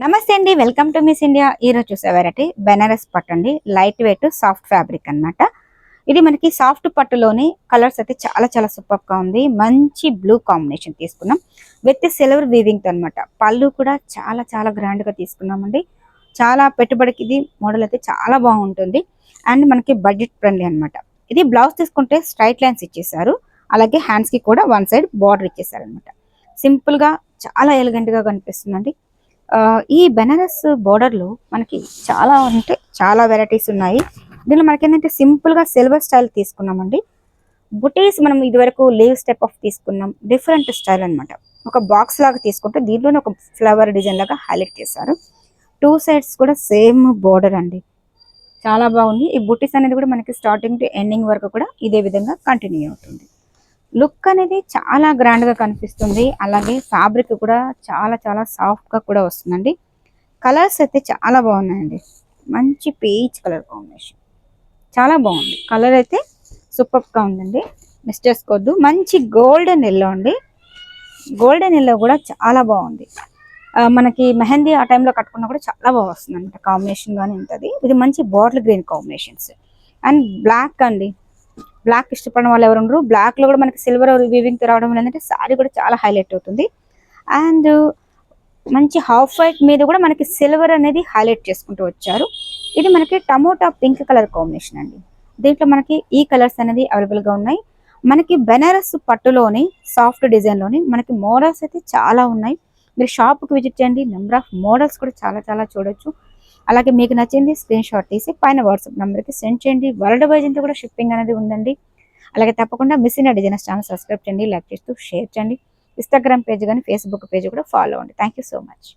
నమస్తే అండి, welcome to miss India. ఈరోజు చూసే వెరైటీ బెనారస్ పట్టు అండి. లైట్ వెయిట్ సాఫ్ట్ ఫ్యాబ్రిక్ అన్నమాట. ఇది మనకి సాఫ్ట్ పట్టులోని కలర్స్ అయితే చాలా చాలా సూపర్ గా ఉంది. మంచి బ్లూ కాంబినేషన్ తీసుకున్నాం విత్ సిల్వర్ వీవింగ్ తో అనమాట. పళ్ళు కూడా చాలా చాలా గ్రాండ్ గా తీసుకున్నామండి. చాలా పెట్టుబడికి ఇది మోడల్ అయితే చాలా బాగుంటుంది. అండ్ మనకి బడ్జెట్ ఫ్రెండ్లీ అనమాట. ఇది బ్లౌజ్ తీసుకుంటే స్ట్రైట్ లైన్స్ ఇచ్చేసారు. అలాగే హ్యాండ్స్ కి కూడా వన్ సైడ్ బార్డర్ ఇచ్చేసారు అనమాట. సింపుల్ గా చాలా ఎలిగెంట్ గా కనిపిస్తుందండి. ఈ బెనారస్ బోర్డర్ లో మనకి చాలా అంటే చాలా వెరైటీస్ ఉన్నాయి. దీనిలో మనకి ఏంటంటే సింపుల్ గా సిల్వర్ స్టైల్ తీసుకున్నామండి. బుటీస్ మనం ఇదివరకు లీవ్ స్టెప్ ఆఫ్ తీసుకున్నాం. డిఫరెంట్ స్టైల్ అన్నమాట. ఒక బాక్స్ లాగా తీసుకుంటే దీంట్లోనే ఒక ఫ్లవర్ డిజైన్ లాగా హైలైట్ చేశారు. టూ సైడ్స్ కూడా సేమ్ బోర్డర్ అండి. చాలా బాగుంది. ఈ బుటీస్ అనేది కూడా మనకి స్టార్టింగ్ టు ఎండింగ్ వరకు కూడా ఇదే విధంగా కంటిన్యూ అవుతుంది. లుక్ అనేది చాలా గ్రాండ్ గా కనిపిస్తుంది. అలాగే ఫ్యాబ్రిక్ కూడా చాలా చాలా సాఫ్ట్ గా కూడా వస్తుందండి. కలర్స్ అయితే చాలా బాగున్నాయండి. మంచి పీచ్ కలర్ కాంబినేషన్ చాలా బాగుంది. కలర్ అయితే సూపర్ గా ఉందండి. మిస్ చేసుకోవద్దు. మంచి గోల్డెన్ ఎల్లో అండి. గోల్డెన్ ఎల్లో కూడా చాలా బాగుంది. మనకి మెహందీ ఆ టైంలో కట్టుకున్నా కూడా చాలా బాగా వస్తుంది అనమాట. కాంబినేషన్ గానీ ఉంటుంది. ఇది మంచి bottle green combinations and black అండి. బ్లాక్ ఇష్టపడిన వాళ్ళు ఎవరు ఉండరు. బ్లాక్ లో కూడా మనకి సిల్వర్ వీవింగ్ తో రావడం ఏంటంటే సారీ కూడా చాలా హైలైట్ అవుతుంది. అండ్ మంచి హాఫ్ వైట్ మీద కూడా మనకి సిల్వర్ అనేది హైలైట్ చేసుకుంటూ వచ్చారు. ఇది మనకి టమోటా పింక్ కలర్ కాంబినేషన్ అండి. దీంట్లో మనకి ఈ కలర్స్ అనేది అవైలబుల్ గా ఉన్నాయి. మనకి బెనారస్ పట్టులోని సాఫ్ట్ డిజైన్ లోని మనకి మోడల్స్ అయితే చాలా ఉన్నాయి. మీరు షాప్ కి విజిట్ చేయండి. నెంబర్ ఆఫ్ మోడల్స్ కూడా చాలా చాలా చూడొచ్చు. అలాగే మీకు నచ్చింది స్క్రీన్ షాట్ తీసి పైన వాట్సాప్ నెంబర్ కి సెండ్ చేయండి. వరల్డ్ వైజ్ అంతా కూడా షిప్పింగ్ అనేది ఉందండి. అలాగే తప్పకుండా miss India designers channel subscribe చేయండి, లైక్ చేస్తూ షేర్ చేయండి. ఇన్స్టాగ్రామ్ పేజ్ కానీ ఫేస్బుక్ పేజ్ కూడా ఫాలో అవ్వండి. Thank you so much.